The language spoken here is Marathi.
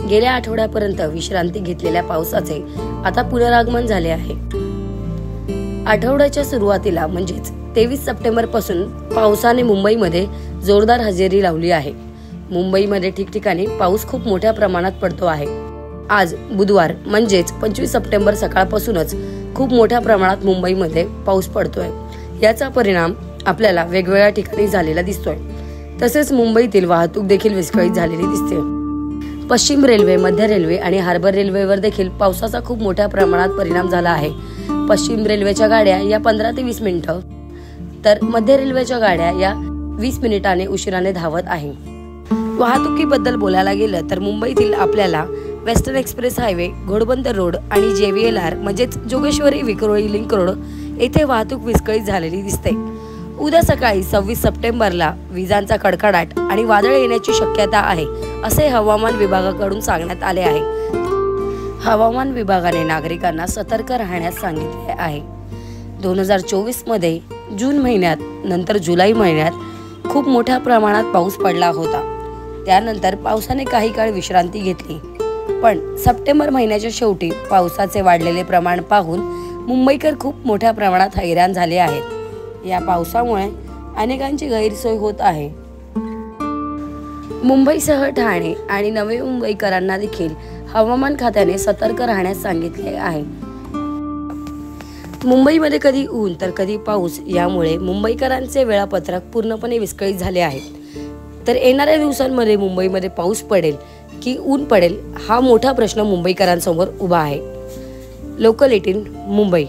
गेल्या आठवड्यापर्यंत विश्रांती घेतलेल्या पावसाचे आता पुनरागमन झाले आहे। आठवड्याच्या सुरुवातीला म्हणजेच 23 सप्टेंबर पासून पावसाने मुंबईमध्ये जोरदार हजेरी लावली आहे। मुंबईमध्ये ठिकठिकाणी पाऊस खूप मोठ्या प्रमाणात पडतो आहे। आज बुधवार म्हणजेच 25 सप्टेंबर सकाळपासूनच खूप मोठ्या प्रमाणात मुंबईमध्ये पाऊस पडतोय। याचा परिणाम आपल्याला वेगवेगळ्या ठिकाणी झालेला दिसतोय। तसेच मुंबईतील वाहतूक देखील विस्कळीत झालेली दिसते। पश्चिम रेल्वे, मध्य रेल्वे आणि हार्बर रेल्वेवर देखील पावसाचा खूप मोठ्या प्रमाणात परिणाम झाला आहे। पश्चिम रेल्वेच्या गाड्या या 15 ते 20 मिनिटं तर मध्य रेल्वेच्या गाड्या या 20 मिनिटांनी उशिराने धावत आहे। वाहतुकीबद्दल बोलायला गेलं तर मुंबईतील आपल्याला western express highway, Ghodbunder road आणि JVLR म्हणजेच जोगेश्वरी विक्रोळी लिंक रोड येथे वाहतूक विस्कळीत झालेली दिसते। उद्या सकाळी 26 सप्टेंबरला विजांचा कडकडाट आणि वादळ येण्याची शक्यता आहे असे हवामान विभागाकडून सांगण्यात आले आहे। हवामान विभागाने नागरिकांना सतर्क राहण्यास सांगितले आहे। 2024 मध्ये जून महिन्यात नंतर जुलै महिन्यात खूप मोठ्या प्रमाणात पाऊस पडला होता। त्यानंतर पावसाने काही काळ विश्रांती घेतली, पण सप्टेंबर महिन्याच्या शेवटी पावसाचे वाढलेले प्रमाण पाहून मुंबईकर खूप मोठ्या प्रमाणात हैराण झाले आहेत। या पावसामुळे अनेकांची गैरसोय होत आहे। मुंबईसह ठाणे आणि नवी मुंबईकरांना देखील हवामान खात्याने सतर्क राहण्यास सांगितले आहे। मुंबईमध्ये कधी ऊन तर कधी पाऊस, यामुळे मुंबईकरांचे वेळापत्रक पूर्णपणे विस्कळीत झाले आहे। तर येणाऱ्या दिवसांमध्ये मुंबईमध्ये पाऊस पडेल की ऊन पडेल हा मोठा प्रश्न मुंबईकरांसमोर उभा आहे। लोकल 18 मुंबई।